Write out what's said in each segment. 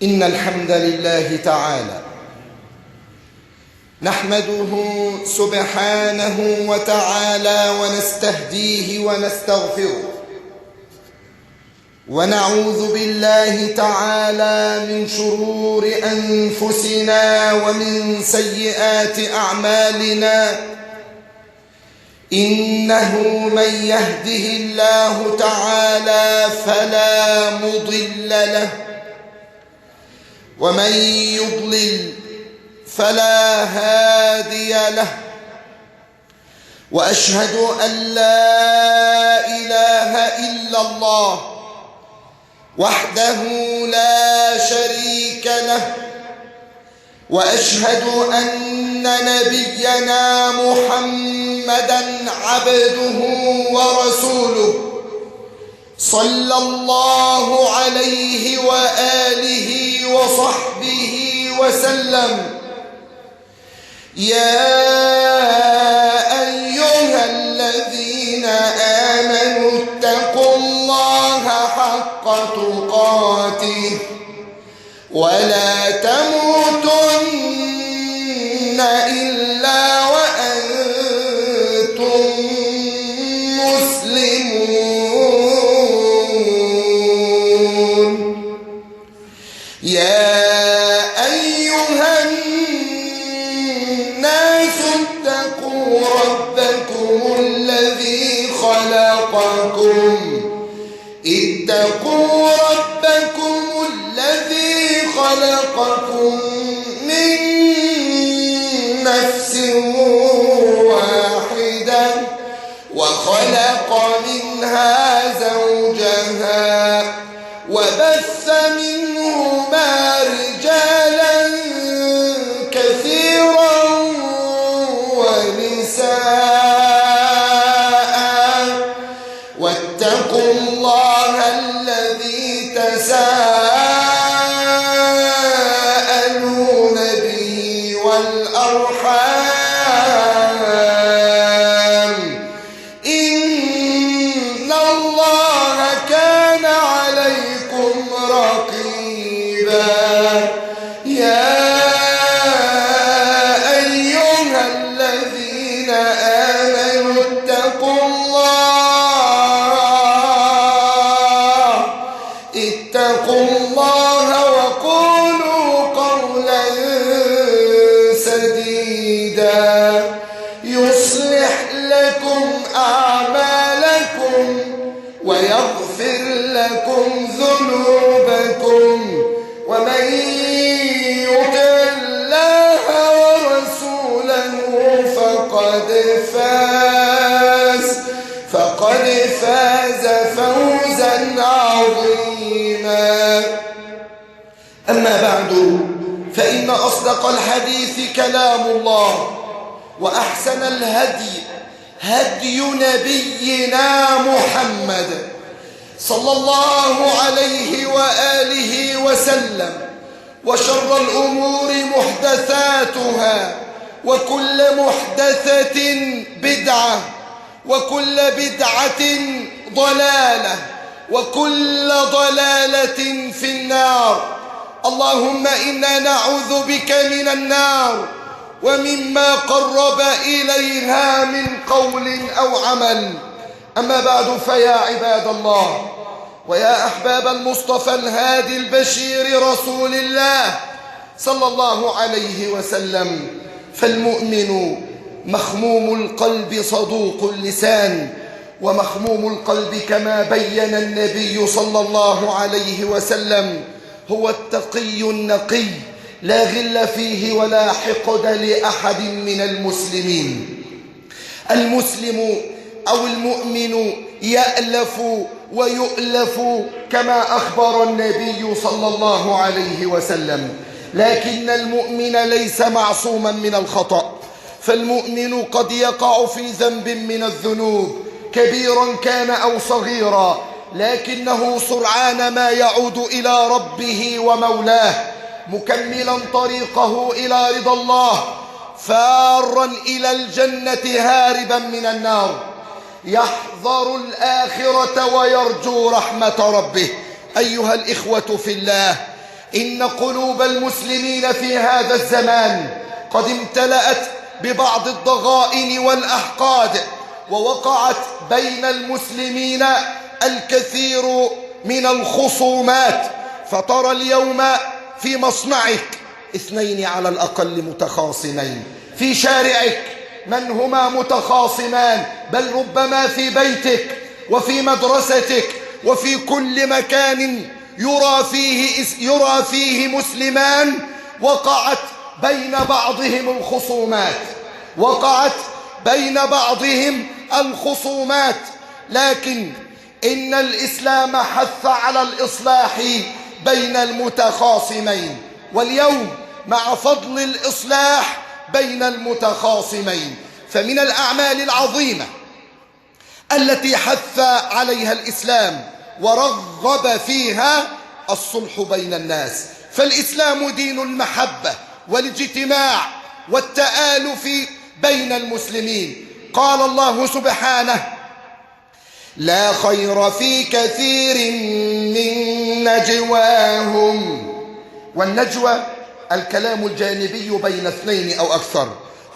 إن الحمد لله تعالى نحمده سبحانه وتعالى ونستهديه ونستغفره، ونعوذ بالله تعالى من شرور أنفسنا ومن سيئات أعمالنا. إنه من يهده الله تعالى فلا مضل له، ومن يضلل فلا هادي له. وأشهد أن لا إله إلا الله وحده لا شريك له، وأشهد أن نبينا محمدًا عبده ورسوله صلى الله عليه وآله وصحبه وسلم. يا أيها الذين آمنوا اتقوا الله حق تقاته ولا تموتن إلا وأنتم مسلمون. يا أيها الناس اتقوا ربكم الذي خلقكم من نفس واحدة، وخلق منها زوجها، وبث منهما رجالا كثيرا ونساء، واتقوا الله الذي تساءلون به والأرحام، إن الله كان عليكم رقيبا. يا أيها الذين آمنوا اتقوا الله وقولوا قولا سديدا يصلح لكم أعمالكم ويغفر لكم ذنوبكم، ومن يطع الله ورسوله فقد فاز فوزا عظيما. أما بعد، فإن أصدق الحديث كلام الله، وأحسن الهدي هدي نبينا محمد صلى الله عليه وآله وسلم، وشر الأمور محدثاتها، وكل محدثة بدعة، وكل بدعة ضلالة، وكل ضلالة في النار. اللهم إنا نعوذ بك من النار ومما قرب إليها من قول أو عمل. أما بعد، فيا عباد الله، ويا أحباب المصطفى الهادي البشير رسول الله صلى الله عليه وسلم، فالمؤمن مخموم القلب صدوق اللسان، ومخموم القلب كما بين النبي صلى الله عليه وسلم هو التقي النقي، لا غل فيه ولا حقد لأحد من المسلمين. المسلم أو المؤمن يألف ويؤلف كما أخبر النبي صلى الله عليه وسلم، لكن المؤمن ليس معصوما من الخطأ، فالمؤمن قد يقع في ذنب من الذنوب كبيرا كان أو صغيرا، لكنه سرعان ما يعود إلى ربه ومولاه، مكملا طريقه إلى رضا الله، فارا إلى الجنة هاربا من النار، يحذر الآخرة ويرجو رحمة ربه. أيها الإخوة في الله، إن قلوب المسلمين في هذا الزمان قد امتلأت ببعض الضغائن والأحقاد، ووقعت بين المسلمين الكثير من الخصومات. فترى اليوم في مصنعك اثنين على الأقل متخاصمين، في شارعك من هما متخاصمان، بل ربما في بيتك وفي مدرستك وفي كل مكان يرى فيه مسلمان. وقعت بين بعضهم الخصومات، لكن إن الإسلام حث على الإصلاح بين المتخاصمين، واليوم مع فضل الإصلاح بين المتخاصمين فمن الأعمال العظيمة التي حث عليها الإسلام ورغب فيها الصلح بين الناس. فالإسلام دين المحبة والاجتماع والتآلف بين المسلمين. قال الله سبحانه: لا خير في كثير من نجواهم. والنجوى الكلام الجانبي بين اثنين أو أكثر.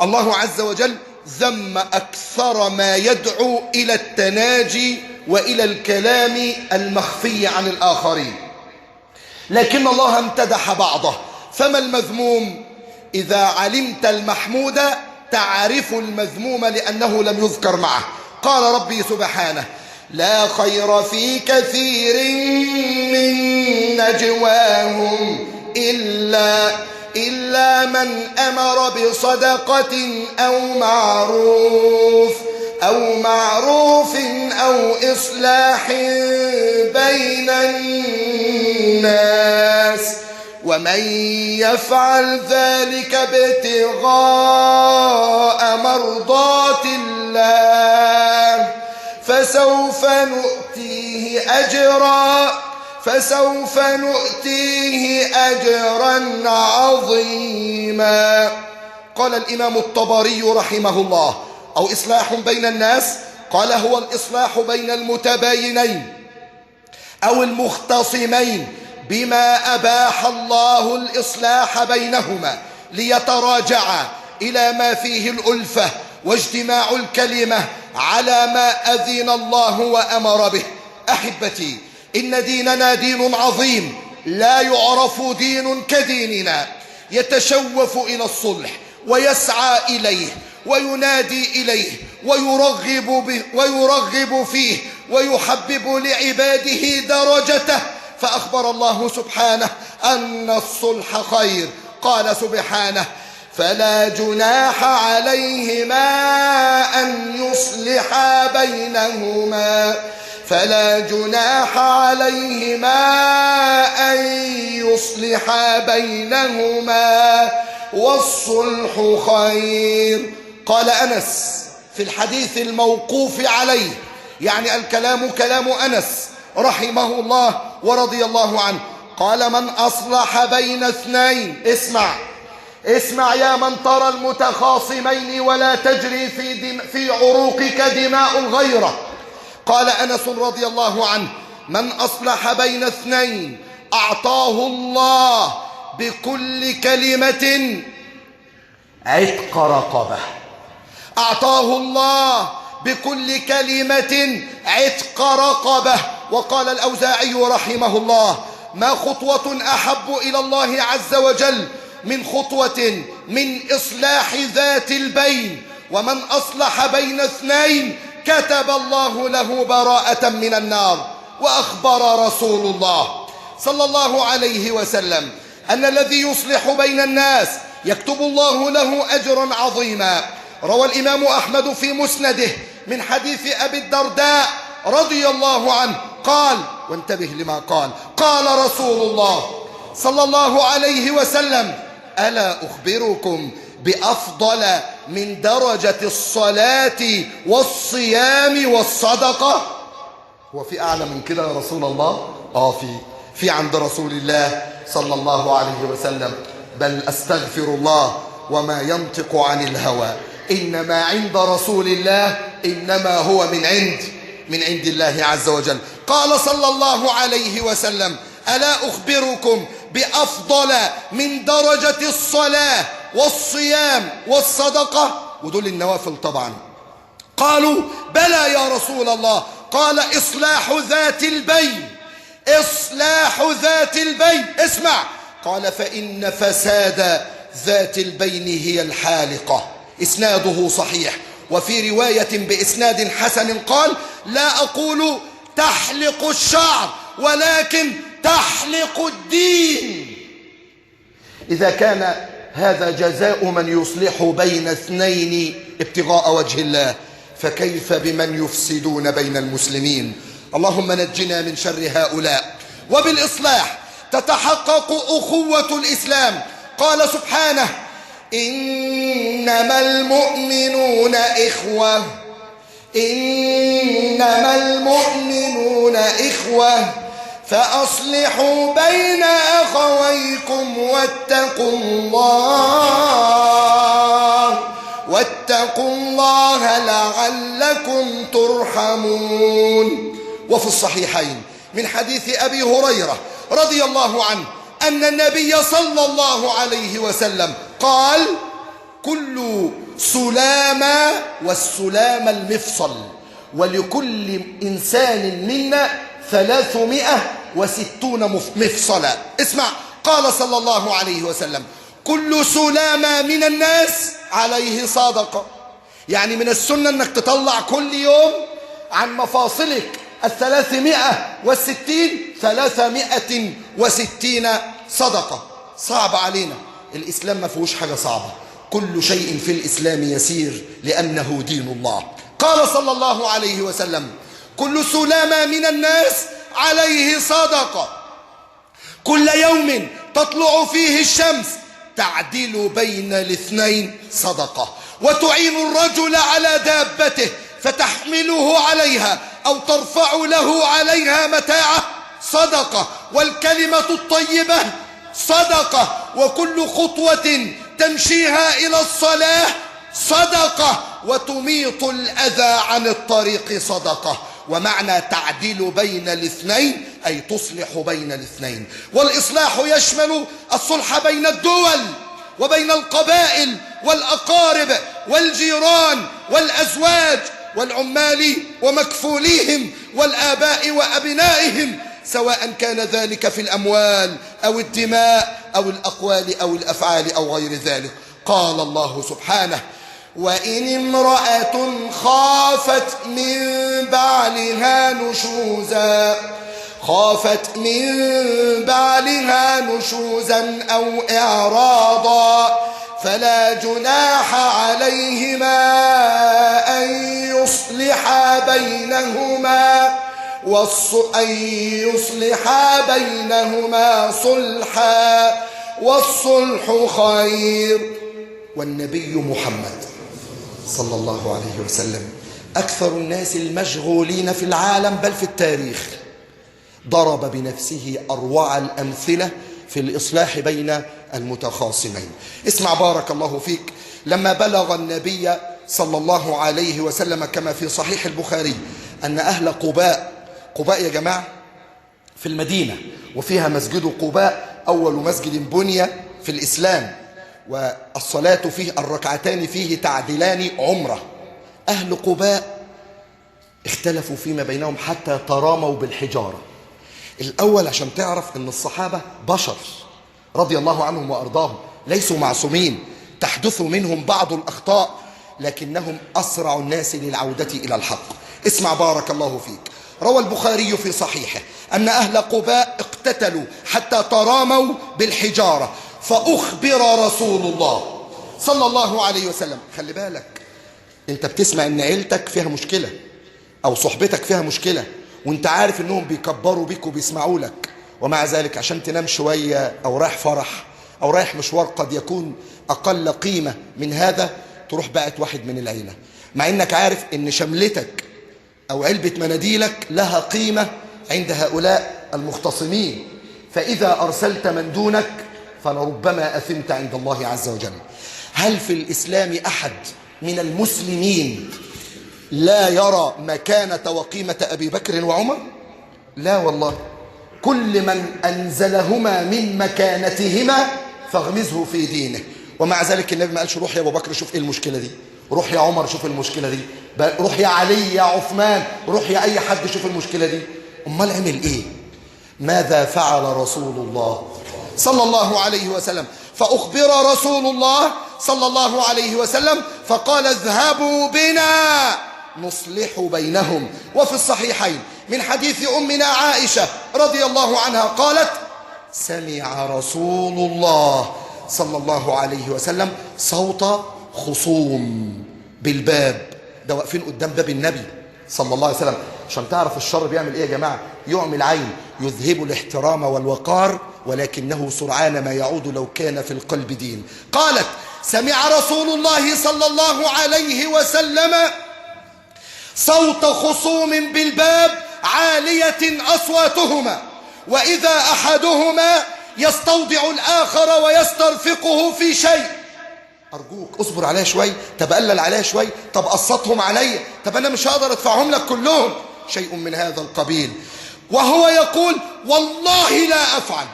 الله عز وجل ذم أكثر ما يدعو إلى التناجي وإلى الكلام المخفي عن الآخرين، لكن الله امتدح بعضه. فما المذموم؟ إذا علمت المحمود تعرف المذموم لأنه لم يذكر معه. قال ربي سبحانه: لا خير في كثير من نجواهم إلا من أمر بصدقة أو معروف أو إصلاح بين الناس، ومن يفعل ذلك ابتغاء مرضات الله فسوف نؤتيه أجرا عظيما. قال الإمام الطبري رحمه الله: أو إصلاح بين الناس، قال هو الإصلاح بين المتباينين أو المختصمين بما أباح الله الإصلاح بينهما ليتراجعا إلى ما فيه الألفة واجتماع الكلمة على ما أذن الله وأمر به. أحبتي، إن ديننا دين عظيم، لا يعرف دين كديننا، يتشوف إلى الصلح ويسعى إليه وينادي إليه ويرغب فيه ويحبب لعباده درجته. فأخبر الله سبحانه أن الصلح خير. قال سبحانه: فلا جناح عليهما أن يصلحا بينهما والصلح خير. قال أنس في الحديث الموقوف عليه، يعني الكلام كلام أنس رحمه الله ورضي الله عنه، قال: من أصلح بين اثنين، اسمع يا من ترى المتخاصمين ولا تجري في عروقك دماء الغيرة. قال أنس رضي الله عنه: من أصلح بين اثنين أعطاه الله بكل كلمة عتق رقبة. أعطاه الله بكل كلمة عتق رقبة. وقال الأوزاعي رحمه الله: ما خطوة أحب إلى الله عز وجل من خطوة من إصلاح ذات البين. ومن أصلح بين اثنين كتب الله له براءة من النار. وأخبر رسول الله صلى الله عليه وسلم أن الذي يصلح بين الناس يكتب الله له أجرا عظيما. روى الإمام أحمد في مسنده من حديث أبي الدرداء رضي الله عنه قال، وانتبه لما قال: قال رسول الله صلى الله عليه وسلم: ألا أخبركم بأفضل من درجة الصلاة والصيام والصدقة؟ وفي أعلى من كده يا رسول الله؟ في عند رسول الله صلى الله عليه وسلم. بل أستغفر الله وما ينطق عن الهوى، إنما عند رسول الله إنما هو من عند الله عز وجل. قال صلى الله عليه وسلم: ألا أخبركم بأفضل من درجة الصلاة والصيام والصدقة؟ ودول النوافل طبعا. قالوا بلى يا رسول الله. قال إصلاح ذات البين. إصلاح ذات البين. اسمع. قال فإن فساد ذات البين هي الحالقة. إسناده صحيح. وفي رواية بإسناد حسن قال لا أقول تحلق الشعر ولكن تحلق الدين. إذا كان هذا جزاء من يصلح بين اثنين ابتغاء وجه الله، فكيف بمن يفسدون بين المسلمين؟ اللهم نجنا من شر هؤلاء. وبالإصلاح تتحقق أخوة الإسلام. قال سبحانه إنما المؤمنون إخوة. إنما المؤمنون إخوة فأصلحوا بين أخويكم واتقوا الله لعلكم ترحمون. وفي الصحيحين من حديث أبي هريرة رضي الله عنه أن النبي صلى الله عليه وسلم قال كل سلامة، والسلام المفصل، ولكل إنسان منا 360 مفصلا. اسمع. قال صلى الله عليه وسلم كل سلامة من الناس عليه صدقة. يعني من السنة أنك تطلع كل يوم عن مفاصلك 360 صدقة. صعب علينا. الإسلام ما فيهوش حاجة صعبة. كل شيء في الإسلام يسير لأنه دين الله. قال صلى الله عليه وسلم كل سلامة من الناس عليه صدقة. كل يوم تطلع فيه الشمس تعدل بين الاثنين صدقة. وتعين الرجل على دابته فتحمله عليها أو ترفع له عليها متاعه صدقة. والكلمة الطيبة صدقة. وكل خطوة تمشيها إلى الصلاة صدقة. وتميط الأذى عن الطريق صدقة. ومعنى تعديل بين الاثنين أي تصلح بين الاثنين. والإصلاح يشمل الصلح بين الدول وبين القبائل والأقارب والجيران والأزواج والعمال ومكفوليهم والآباء وأبنائهم، سواء كان ذلك في الأموال أو الدماء أو الأقوال أو الأفعال أو غير ذلك. قال الله سبحانه وإن امرأة خافت من بعلها نشوزا أو إعراضا فلا جناح عليهما أن يصلحا بينهما صلحا والصلح خير. والنبي محمد صلى الله عليه وسلم أكثر الناس المشغولين في العالم بل في التاريخ ضرب بنفسه أروع الأمثلة في الإصلاح بين المتخاصمين. اسمع بارك الله فيك. لما بلغ النبي صلى الله عليه وسلم كما في صحيح البخاري أن أهل قباء يا جماعة في المدينة، وفيها مسجد قباء أول مسجد بني في الإسلام، والصلاة فيه الركعتان فيه تعدلان عمرة. أهل قباء اختلفوا فيما بينهم حتى تراموا بالحجارة. الأول عشان تعرف أن الصحابة بشر رضي الله عنهم وأرضاهم ليسوا معصومين، تحدث منهم بعض الأخطاء، لكنهم أسرع الناس للعودة إلى الحق. اسمع بارك الله فيك. روى البخاري في صحيحه أن أهل قباء اقتتلوا حتى تراموا بالحجارة، فأخبر رسول الله صلى الله عليه وسلم. خلي بالك، انت بتسمع ان عيلتك فيها مشكلة او صحبتك فيها مشكلة وانت عارف انهم بيكبروا بيك وبيسمعوا لك، ومع ذلك عشان تنام شوية او رايح فرح او رايح مشوار قد يكون اقل قيمة من هذا، تروح باعت واحد من العيلة، مع انك عارف ان شملتك او علبة مناديلك لها قيمة عند هؤلاء المختصمين. فإذا أرسلت من دونك فلربما أثمت عند الله عز وجل. هل في الإسلام أحد من المسلمين لا يرى مكانة وقيمة أبي بكر وعمر؟ لا والله. كل من أنزلهما من مكانتهما فاغمزه في دينه. ومع ذلك النبي ما قالش روح يا أبو بكر شوف إيه المشكلة دي، روح يا عمر شوف المشكلة دي، روح يا علي يا عثمان، روح يا أي حد شوف المشكلة دي. أمال عمل إيه؟ ماذا فعل رسول الله صلى الله عليه وسلم؟ فأخبر رسول الله صلى الله عليه وسلم فقال اذهبوا بنا نصلح بينهم. وفي الصحيحين من حديث أمنا عائشة رضي الله عنها قالت سمع رسول الله صلى الله عليه وسلم صوت خصوم بالباب. ده واقفين قدام باب النبي صلى الله عليه وسلم. عشان تعرف الشر بيعمل ايه يا جماعة؟ يعمي العين، يذهب الاحترام والوقار، ولكنه سرعان ما يعود لو كان في القلب دين. قالت سمع رسول الله صلى الله عليه وسلم صوت خصوم بالباب عالية أصواتهما، وإذا أحدهما يستوضع الآخر ويسترفقه في شيء. أرجوك اصبر عليها شوي، طب قلل عليها شوي، طب قسطهم عليا، طب أنا مش هقدر أدفعهم لك كلهم، شيء من هذا القبيل. وهو يقول والله لا أفعل.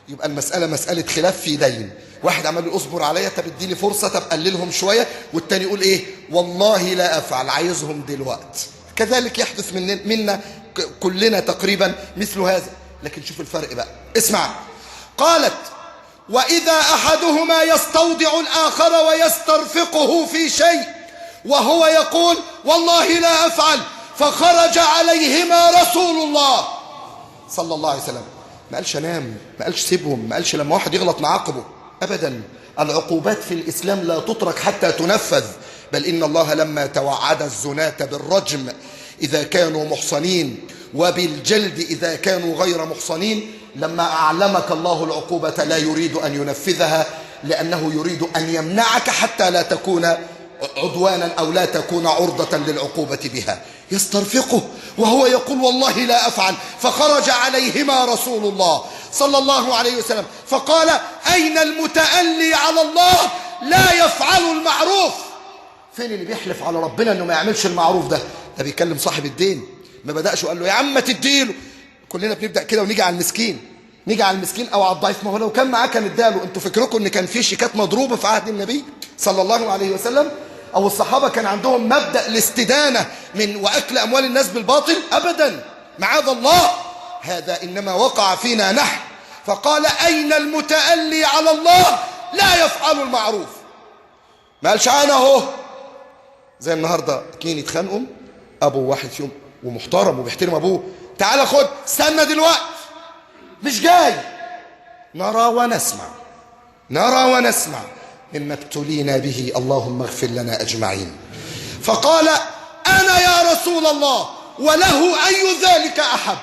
يبقى المسألة مسألة خلاف في دين. واحد عمال يقول اصبر عليا، طب اديني فرصة، طب قللهم شوية، والتاني يقول ايه؟ والله لا أفعل، عايزهم دلوقتي. كذلك يحدث منا كلنا تقريبا مثل هذا. لكن شوف الفرق بقى، اسمع. قالت وإذا أحدهما يستوضع الآخر ويسترفقه في شيء وهو يقول والله لا أفعل، فخرج عليهما رسول الله صلى الله عليه وسلم. ما قالش انام، ما قالش سيبهم، ما قالش لما واحد يغلط نعاقبه، أبدا. العقوبات في الإسلام لا تترك حتى تنفذ، بل إن الله لما توعد الزناة بالرجم إذا كانوا محصنين وبالجلد إذا كانوا غير محصنين، لما أعلمك الله العقوبة لا يريد أن ينفذها، لأنه يريد أن يمنعك حتى لا تكون عدوانا أو لا تكون عرضة للعقوبة بها. يسترفقه وهو يقول والله لا أفعل، فخرج عليهما رسول الله صلى الله عليه وسلم فقال أين المتألي على الله لا يفعل المعروف؟ فين اللي بيحلف على ربنا أنه ما يعملش المعروف؟ ده بيكلم صاحب الدين. ما بدأش وقال له يا عم تديله. كلنا بنبدأ كده ونيجي على المسكين، نيجي على المسكين أو على الضعيف. ما هو لو كان معاه كان اداله. انتوا فكركم ان كان في شيكات مضروبة في عهد النبي صلى الله عليه وسلم؟ أو الصحابة كان عندهم مبدأ الاستدانة من وأكل أموال الناس بالباطل؟ أبدا، معاذ الله. هذا إنما وقع فينا نحن. فقال أين المتألي على الله لا يفعل المعروف؟ ما قالش أنا أهو. زي النهاردة اتنين يتخانقوا، أبو واحد فيهم ومحترم وبيحترم أبوه، تعال خد، استنى دلوقتي مش جاي. نرى ونسمع، نرى ونسمع مما ابتلينا به، اللهم اغفر لنا أجمعين. فقال أنا يا رسول الله وله أي ذلك أحب.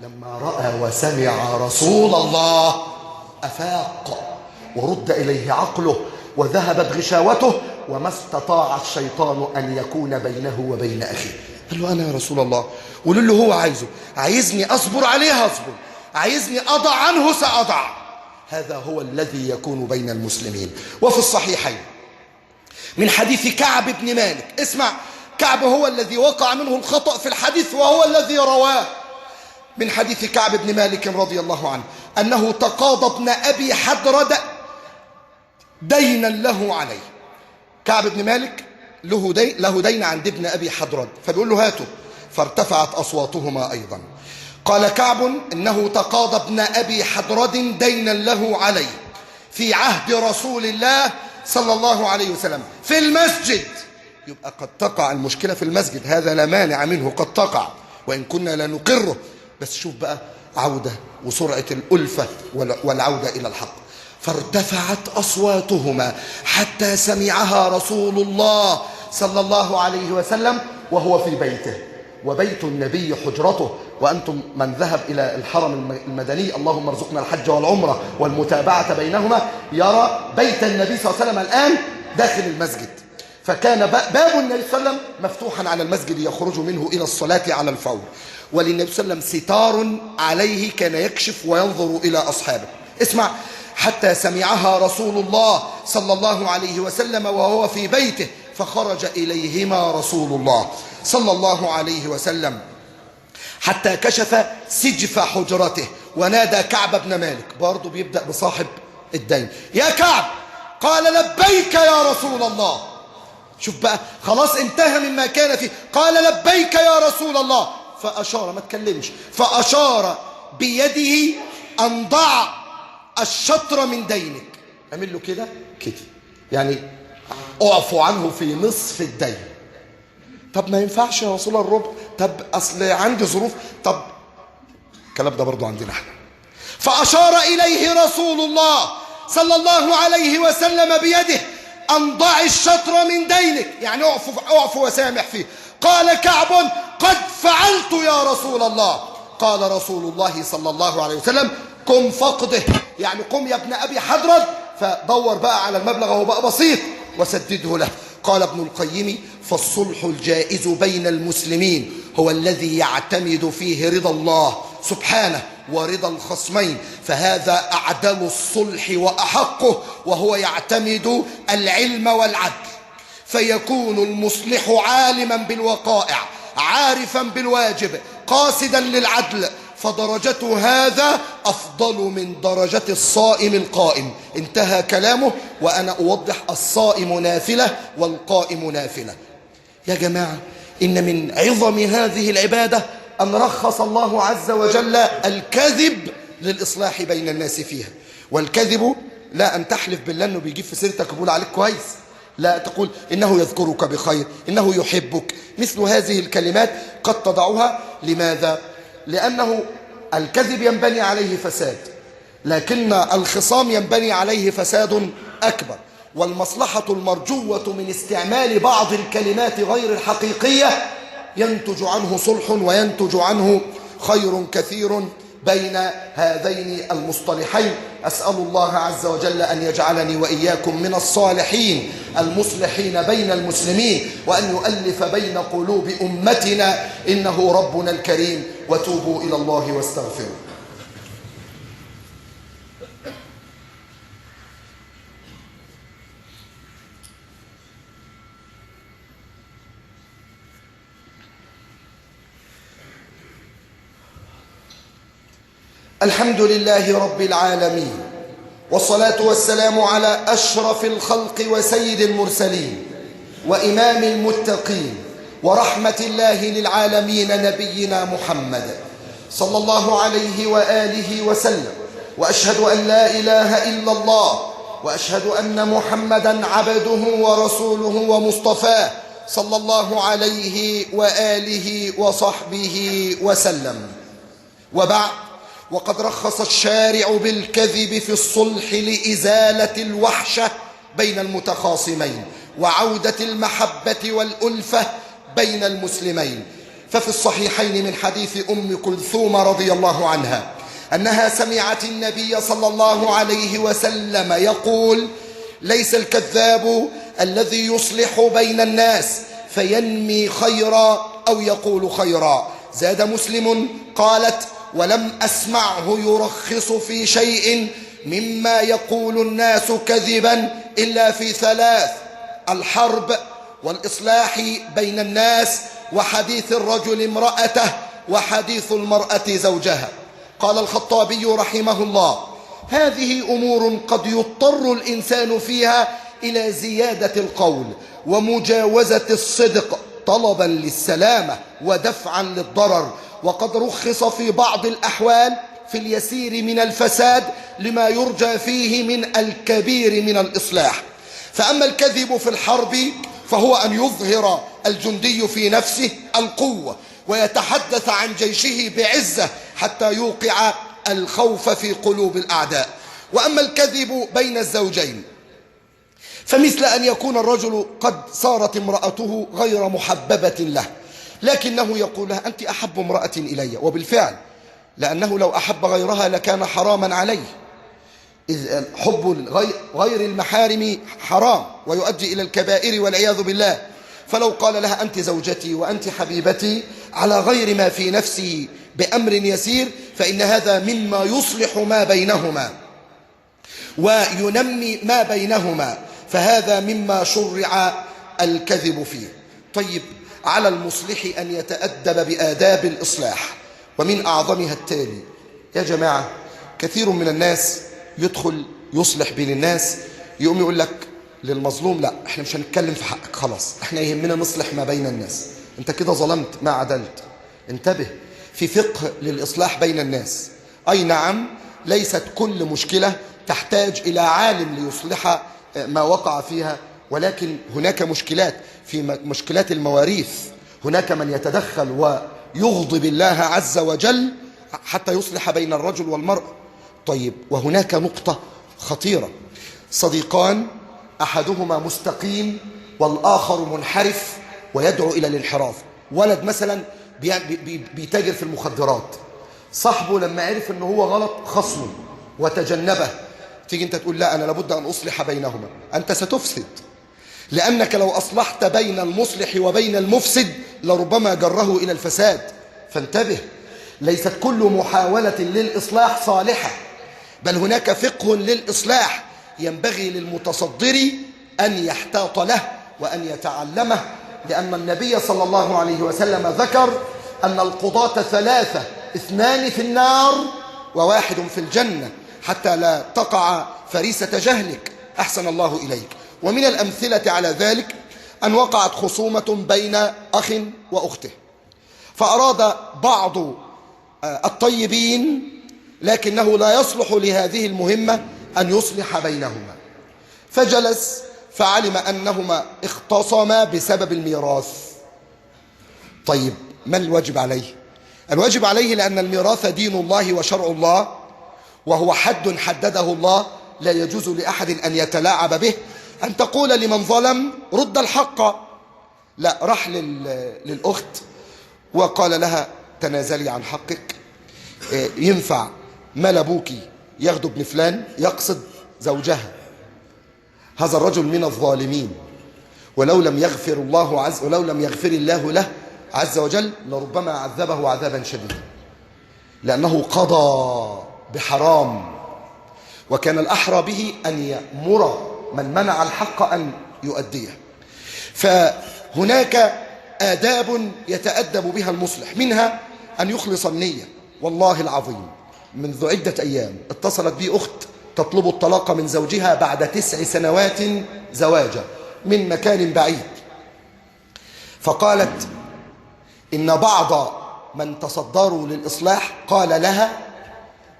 لما رأى وسمع رسول الله أفاق ورد إليه عقله وذهبت غشاوته، وما استطاع الشيطان أن يكون بينه وبين أخيه. قال له أنا يا رسول الله، قول له هو عايزني أصبر عليه أصبر، عايزني أضع عنه سأضع. هذا هو الذي يكون بين المسلمين. وفي الصحيحين من حديث كعب بن مالك، اسمع، كعب هو الذي وقع منه الخطأ في الحديث وهو الذي رواه. من حديث كعب بن مالك رضي الله عنه أنه تقاضى ابن أبي حدرد دينا له عليه. كعب بن مالك له دين عند ابن أبي حدرد، فبيقول له هاته، فارتفعت أصواتهما أيضا. قال كعب إنه تقاضى ابن أبي حدرد دينا له عليه في عهد رسول الله صلى الله عليه وسلم في المسجد. يبقى قد تقع المشكلة في المسجد، هذا لا مانع منه، قد تقع وإن كنا لا نقره. بس شوف بقى عودة وسرعة الألفة والعودة إلى الحق. فارتفعت أصواتهما حتى سمعها رسول الله صلى الله عليه وسلم وهو في بيته، وبيت النبي حجرته. وأنتم من ذهب إلى الحرم المدني، اللهم ارزقنا الحج والعمرة والمتابعة بينهما، يرى بيت النبي صلى الله عليه وسلم الآن داخل المسجد. فكان باب النبي صلى الله عليه وسلم مفتوحا على المسجد يخرج منه إلى الصلاة على الفور. وللنبي صلى الله عليه وسلم ستار عليه كان يكشف وينظر إلى أصحابه. اسمع، حتى سمعها رسول الله صلى الله عليه وسلم وهو في بيته، فخرج إليهما رسول الله صلى الله عليه وسلم حتى كشف سجف حجرته ونادى كعب بن مالك، برضه بيبدأ بصاحب الدين: يا كعب. قال: لبيك يا رسول الله. شوف بقى، خلاص انتهى مما كان فيه. قال: لبيك يا رسول الله. فأشار، ما تكلمش، فأشار بيده أن ضع الشطر من دينك. اعمل له كده كده، يعني اعفو عنه في نصف الدين. طب ما ينفعش يا رسول الربع، طب أصل عندي ظروف، طب الكلام ده برضو عندنا احنا. فأشار إليه رسول الله صلى الله عليه وسلم بيده أن ضع الشطر من دينك، يعني اعفو وسامح فيه. قال كعب: قد فعلت يا رسول الله. قال رسول الله صلى الله عليه وسلم: قم فقده، يعني قم يا ابن أبي حضرد فدور بقى على المبلغ، هو بقى بسيط، وسدده له. قال ابن القيم: فالصلح الجائز بين المسلمين هو الذي يعتمد فيه رضا الله سبحانه ورضا الخصمين، فهذا أعدل الصلح وأحقه، وهو يعتمد العلم والعدل، فيكون المصلح عالما بالوقائع، عارفا بالواجب، قاصدا للعدل، فدرجة هذا أفضل من درجة الصائم القائم. انتهى كلامه، وأنا أوضح: الصائم نافلة والقائم نافلة. يا جماعة، إن من عظم هذه العبادة أن رخص الله عز وجل الكذب للإصلاح بين الناس فيها. والكذب لا أن تحلف بالله أنه بيجيب في سيرتك ويقول عليك كويس، لا تقول إنه يذكرك بخير، إنه يحبك، مثل هذه الكلمات قد تضعها. لماذا؟ لأنه الكذب ينبني عليه فساد، لكن الخصام ينبني عليه فساد أكبر. والمصلحة المرجوة من استعمال بعض الكلمات غير الحقيقية ينتج عنه صلح وينتج عنه خير كثير بين هذين المصطلحين. أسأل الله عز وجل أن يجعلني وإياكم من الصالحين المصلحين بين المسلمين، وأن يؤلف بين قلوب أمتنا، إنه ربنا الكريم. وتوبوا إلى الله واستغفروا. الحمد لله رب العالمين، والصلاة والسلام على أشرف الخلق وسيد المرسلين وإمام المتقين ورحمة الله للعالمين، نبينا محمد صلى الله عليه وآله وسلم. وأشهد أن لا إله إلا الله، وأشهد أن محمدا عبده ورسوله ومصطفاه صلى الله عليه وآله وصحبه وسلم. وبعد، وقد رخص الشارع بالكذب في الصلح لإزالة الوحشة بين المتخاصمين وعودة المحبة والألفة بين المسلمين. ففي الصحيحين من حديث أم كلثوم رضي الله عنها أنها سمعت النبي صلى الله عليه وسلم يقول: ليس الكذاب الذي يصلح بين الناس فينمي خيرا أو يقول خيرا. زاد مسلم قالت: ولم أسمعه يرخص في شيء مما يقول الناس كذبا إلا في ثلاث: الحرب، والإصلاح بين الناس، وحديث الرجل امرأته، وحديث المرأة زوجها. قال الخطابي رحمه الله: هذه أمور قد يضطر الإنسان فيها إلى زيادة القول ومجاوزة الصدق طلبا للسلامة ودفعا للضرر، وقد رخص في بعض الأحوال في اليسير من الفساد لما يرجى فيه من الكبير من الإصلاح. فأما الكذب في الحرب فهو أن يظهر الجندي في نفسه القوة ويتحدث عن جيشه بعزة حتى يوقع الخوف في قلوب الأعداء. وأما الكذب بين الزوجين فمثل أن يكون الرجل قد صارت امرأته غير محببة له، لكنه يقول لها: أنت أحب امرأة إلي، وبالفعل لأنه لو أحب غيرها لكان حراما عليه، إذ حب غير المحارم حرام ويؤدي إلى الكبائر والعياذ بالله. فلو قال لها: أنت زوجتي وأنت حبيبتي، على غير ما في نفسه بأمر يسير، فإن هذا مما يصلح ما بينهما وينمي ما بينهما، فهذا مما شرع الكذب فيه. طيب، على المصلح أن يتأدب بآداب الإصلاح ومن أعظمها التالي. يا جماعة، كثير من الناس يدخل يصلح بين الناس، يقوم يقول لك للمظلوم لا احنا مش هنتكلم في حقك، خلاص احنا يهمنا نصلح ما بين الناس. انت كده ظلمت ما عدلت. انتبه، في فقه للإصلاح بين الناس. أي نعم، ليست كل مشكلة تحتاج إلى عالم ليصلح ما وقع فيها، ولكن هناك مشكلات، في مشكلات المواريث هناك من يتدخل ويغضب الله عز وجل حتى يصلح بين الرجل والمرأة. طيب، وهناك نقطة خطيرة، صديقان أحدهما مستقيم والآخر منحرف ويدعو إلى الانحراف. ولد مثلا بيتاجر في المخدرات، صاحبه لما عرف أنه هو غلط خصمه وتجنبه، تيجي أنت تقول لا أنا لابد أن أصلح بينهما. أنت ستفسد، لأنك لو أصلحت بين المصلح وبين المفسد لربما جره إلى الفساد. فانتبه، ليست كل محاولة للإصلاح صالحة، بل هناك فقه للإصلاح ينبغي للمتصدر أن يحتاط له وأن يتعلمه، لأن النبي صلى الله عليه وسلم ذكر أن القضاة ثلاثة، 2 في النار و1 في الجنة، حتى لا تقع فريسة جهلك. أحسن الله إليك. ومن الأمثلة على ذلك أن وقعت خصومة بين أخ وأخته، فأراد بعض الطيبين لكنه لا يصلح لهذه المهمة أن يصلح بينهما، فجلس فعلم أنهما اختصما بسبب الميراث. طيب، ما الواجب عليه؟ الواجب عليه، لأن الميراث دين الله وشرع الله، وهو حد حدده الله لا يجوز لأحد أن يتلاعب به، أن تقول لمن ظلم رد الحق. لا، راح للأخت وقال لها تنازلي عن حقك، ينفع مال أبوك ياخده ابن فلان، يقصد زوجها. هذا الرجل من الظالمين، ولو لم يغفر الله له عز وجل لربما عذبه عذابا شديدا، لأنه قضى بحرام، وكان الأحرى به أن يأمر من منع الحق أن يؤديه. فهناك آداب يتأدب بها المصلح، منها أن يخلص النية. والله العظيم منذ عدة أيام اتصلت بي أخت تطلب الطلاق من زوجها بعد 9 سنوات زواجا من مكان بعيد، فقالت إن بعض من تصدروا للإصلاح قال لها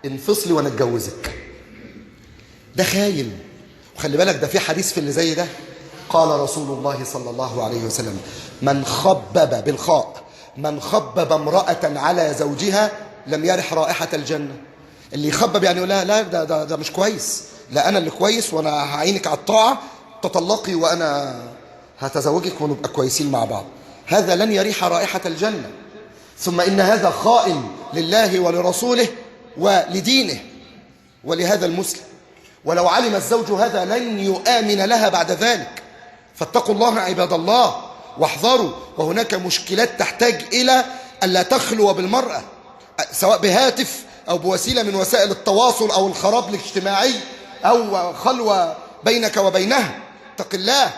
انفصلي وانا اتجوزك. ده خايل. وخلي بالك، ده في حديث في اللي زي ده، قال رسول الله صلى الله عليه وسلم من خبب بالخاء من خبب امرأة على زوجها لم يرح رائحة الجنة. اللي يخبب يعني يقول لها لا ده مش كويس، لا أنا اللي كويس وأنا هعينك على الطاعة، تطلقي وأنا هتزوجك ونبقى كويسين مع بعض، هذا لن يريح رائحة الجنة. ثم إن هذا خائن لله ولرسوله ولدينه ولهذا المسلم، ولو علم الزوج هذا لن يؤمن لها بعد ذلك. فاتقوا الله عباد الله واحذروا. وهناك مشكلات تحتاج إلى ألا تخلو بالمرأة، سواء بهاتف أو بوسيلة من وسائل التواصل أو الخراب الاجتماعي أو خلوة بينك وبينها. اتق الله،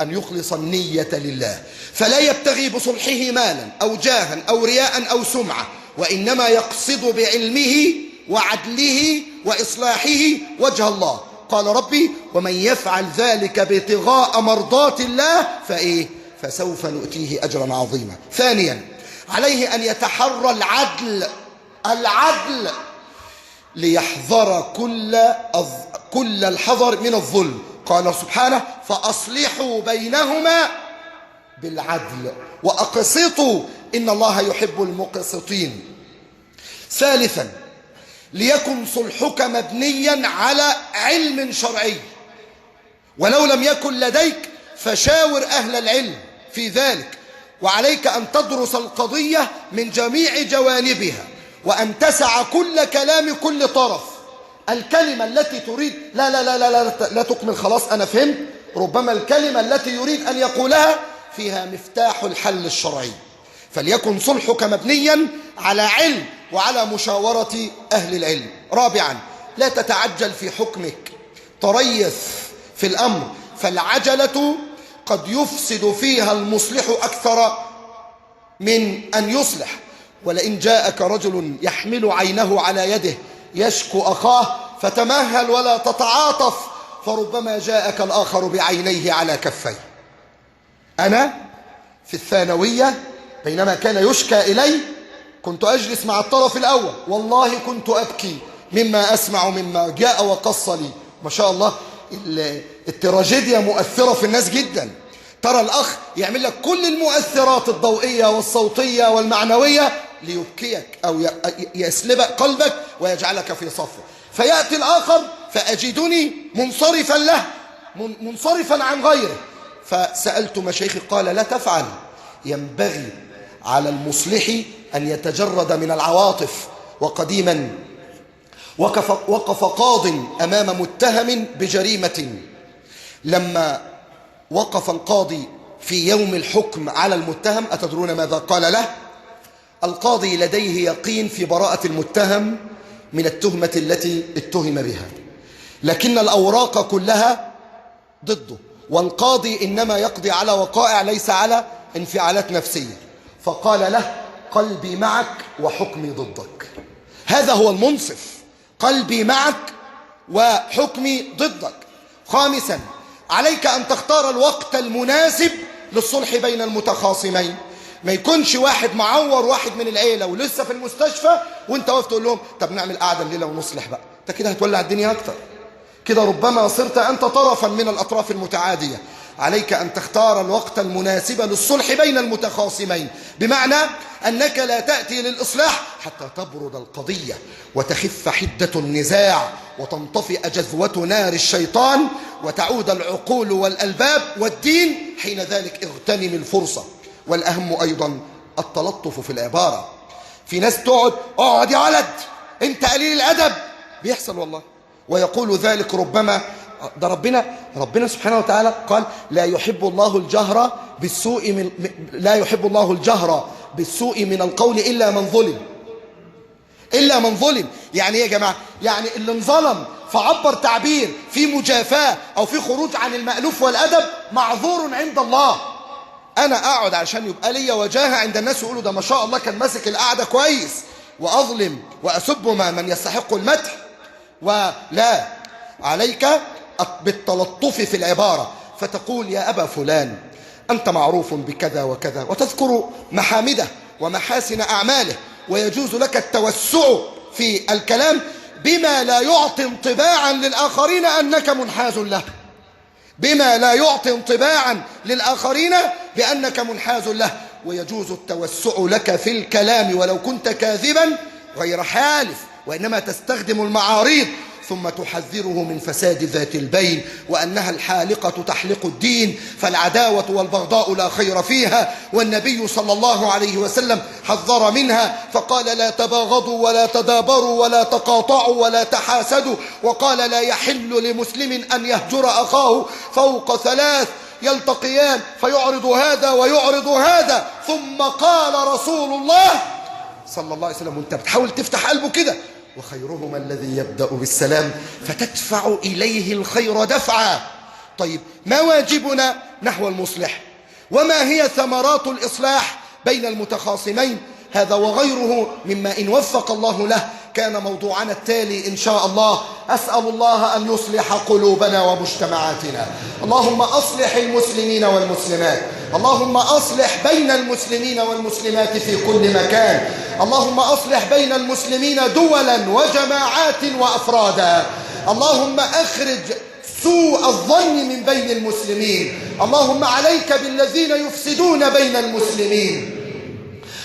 أن يخلص النية لله، فلا يبتغي بصلحه مالا أو جاها أو رياء أو سمعة، وإنما يقصد بعلمه وعدله وإصلاحه وجه الله. قال ربي ومن يفعل ذلك ابتغاء مرضات الله فسوف نؤتيه أجرا عظيما. ثانيا، عليه أن يتحرى العدل ليحذر كل الحذر من الظلم. قال سبحانه فأصلحوا بينهما بالعدل وأقسطوا إن الله يحب المقسطين. ثالثا، ليكن صلحك مبنيا على علم شرعي، ولو لم يكن لديك فشاور أهل العلم في ذلك، وعليك أن تدرس القضية من جميع جوانبها، وأن تسع كل كلام كل طرف. الكلمة التي تريد لا لا لا لا لا, لا تكمل، خلاص أنا فهمت، ربما الكلمة التي يريد أن يقولها فيها مفتاح الحل الشرعي. فليكن صلحك مبنيا على علم وعلى مشاورة أهل العلم. رابعا، لا تتعجل في حكمك، تريث في الأمر، فالعجلة قد يفسد فيها المصلح أكثر من أن يصلح. ولئن جاءك رجل يحمل عينه على يده يشكو أخاه فتمهل ولا تتعاطف، فربما جاءك الآخر بعينيه على كفيه. أنا في الثانوية بينما كان يشكى إلي كنت أجلس مع الطرف الأول، والله كنت أبكي مما أسمع مما جاء وقص لي. ما شاء الله التراجيديا مؤثرة في الناس جدا. ترى الأخ يعمل لك كل المؤثرات الضوئية والصوتية والمعنوية ليبكيك أو يسلب قلبك ويجعلك في صفه، فيأتي الآخر فأجدني منصرفا له، منصرفا عن غيره. فسألت مشايخي قال لا تفعل، ينبغي على المصلح أن يتجرد من العواطف. وقديما وقف قاض أمام متهم بجريمة، لما وقف القاضي في يوم الحكم على المتهم أتدرون ماذا قال له؟ القاضي لديه يقين في براءة المتهم من التهمة التي اتهم بها، لكن الأوراق كلها ضده، والقاضي إنما يقضي على وقائع ليس على انفعالات نفسية. فقال له قلبي معك وحكمي ضدك. هذا هو المنصف، قلبي معك وحكمي ضدك. خامسا، عليك أن تختار الوقت المناسب للصلح بين المتخاصمين. ما يكونش واحد معور واحد من العيلة ولسه في المستشفى وانت واقف تقول لهم طب نعمل قعدة الليلة ونصلح بقى، انت كده هتولع الدنيا أكتر، كده ربما صرت أنت طرفا من الأطراف المتعادية. عليك أن تختار الوقت المناسب للصلح بين المتخاصمين، بمعنى أنك لا تأتي للإصلاح حتى تبرد القضية وتخف حدة النزاع وتنطفئ جذوة نار الشيطان وتعود العقول والألباب والدين. حين ذلك اغتنم الفرصة. والأهم أيضا التلطف في العبارة. في ناس اقعد يا ولد انت قليل الأدب، بيحصل والله، ويقول ذلك ربما ده ربنا سبحانه وتعالى قال لا يحب الله الجهر بالسوء من القول إلا من ظلم. يعني ايه يا جماعة؟ يعني اللي انظلم فعبر تعبير في مجافاة أو في خروج عن المألوف والأدب معذور عند الله. أنا أقعد علشان يبقى لي وجاهة عند الناس يقولوا ده ما شاء الله كان ماسك القعدة كويس، وأظلم وأسب من يستحق المدح؟ ولا، عليك بالتلطف في العبارة، فتقول يا أبا فلان أنت معروف بكذا وكذا، وتذكر محامده ومحاسن أعماله، ويجوز لك التوسع في الكلام بما لا يعطي انطباعا للآخرين أنك منحاز له، بما لا يعطي انطباعا للآخرين بأنك منحاز له. ويجوز التوسع لك في الكلام ولو كنت كاذبا غير حالف، وإنما تستخدم المعاريض ثم تحذره من فساد ذات البين، وأنها الحالقة تحلق الدين، فالعداوة والبغضاء لا خير فيها، والنبي صلى الله عليه وسلم حذر منها فقال لا تباغضوا ولا تدابروا ولا تقاطعوا ولا تحاسدوا، وقال لا يحل لمسلم أن يهجر أخاه فوق ثلاث يلتقيان فيعرض هذا ويعرض هذا. ثم قال رسول الله صلى الله عليه وسلم وانت بتحاول تفتح قلبه كده وخيرهما الذي يبدأ بالسلام فتدفع إليه الخير دفعا. طيب ما واجبنا نحو المصلح؟ وما هي ثمرات الإصلاح بين المتخاصمين؟ هذا وغيره مما إن وفق الله له كان موضوعنا التالي إن شاء الله. أسأل الله أن يصلح قلوبنا ومجتمعاتنا. اللهم أصلح المسلمين والمسلمات، اللهم أصلح بين المسلمين والمسلمات في كل مكان، اللهم أصلح بين المسلمين دولا وجماعات وأفرادا، اللهم أخرج سوء الظن من بين المسلمين، اللهم عليك بالذين يفسدون بين المسلمين،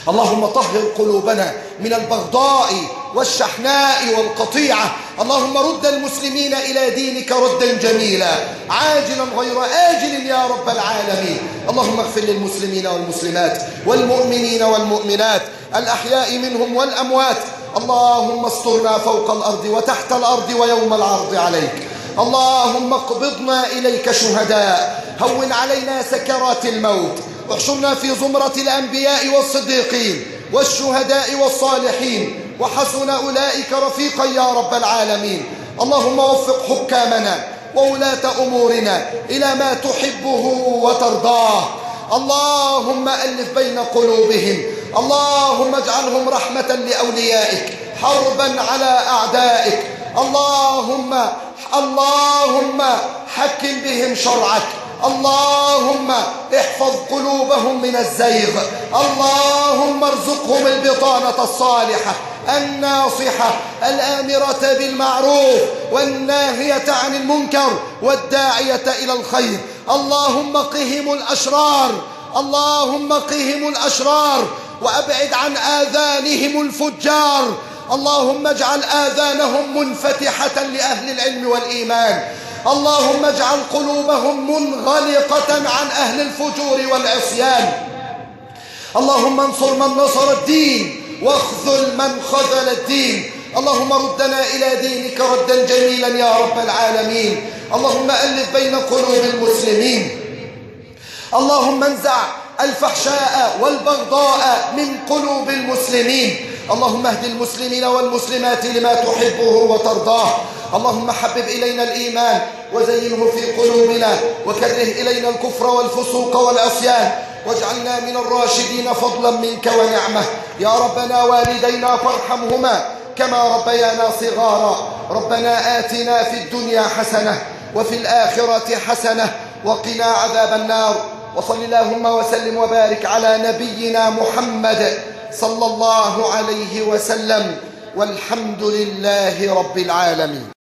اللهم طهر قلوبنا من البغضاء والشحناء والقطيعة، اللهم رد المسلمين إلى دينك ردا جميلا عاجلا غير آجل يا رب العالمين. اللهم اغفر للمسلمين والمسلمات والمؤمنين والمؤمنات الأحياء منهم والأموات. اللهم استرنا فوق الأرض وتحت الأرض ويوم العرض عليك. اللهم اقبضنا إليك شهداء، هون علينا سكرات الموت، واحشرنا في زمرة الأنبياء والصديقين والشهداء والصالحين، وحسن أولئك رفيقا يا رب العالمين. اللهم وفق حكامنا وولاة أمورنا إلى ما تحبه وترضاه. اللهم ألف بين قلوبهم، اللهم اجعلهم رحمة لأوليائك حربا على أعدائك. اللهم حكم بهم شرعك. اللهم احفظ قلوبهم من الزيغ. اللهم ارزقهم البطانة الصالحة الناصحة الآمرة بالمعروف والناهية عن المنكر والداعية إلى الخير. اللهم قهم الأشرار. اللهم قهم الأشرار وأبعد عن آذانهم الفجار. اللهم اجعل آذانهم منفتحة لأهل العلم والإيمان. اللهم اجعل قلوبهم منغلقة عن أهل الفجور والعصيان. اللهم انصر من نصر الدين واخذل من خذل الدين. اللهم ردنا إلى دينك ردا جميلا يا رب العالمين. اللهم ألف بين قلوب المسلمين. اللهم انزع الفحشاء والبغضاء من قلوب المسلمين. اللهم اهد المسلمين والمسلمات لما تحبه وترضاه. اللهم حبب إلينا الإيمان وزينه في قلوبنا وكره إلينا الكفر والفسوق والعصيان واجعلنا من الراشدين فضلا منك ونعمة. يا ربنا والدينا فارحمهما كما ربيانا صغارا. ربنا آتنا في الدنيا حسنة وفي الآخرة حسنة وقنا عذاب النار. وصل اللهم وسلم وبارك على نبينا محمد صلى الله عليه وسلم والحمد لله رب العالمين.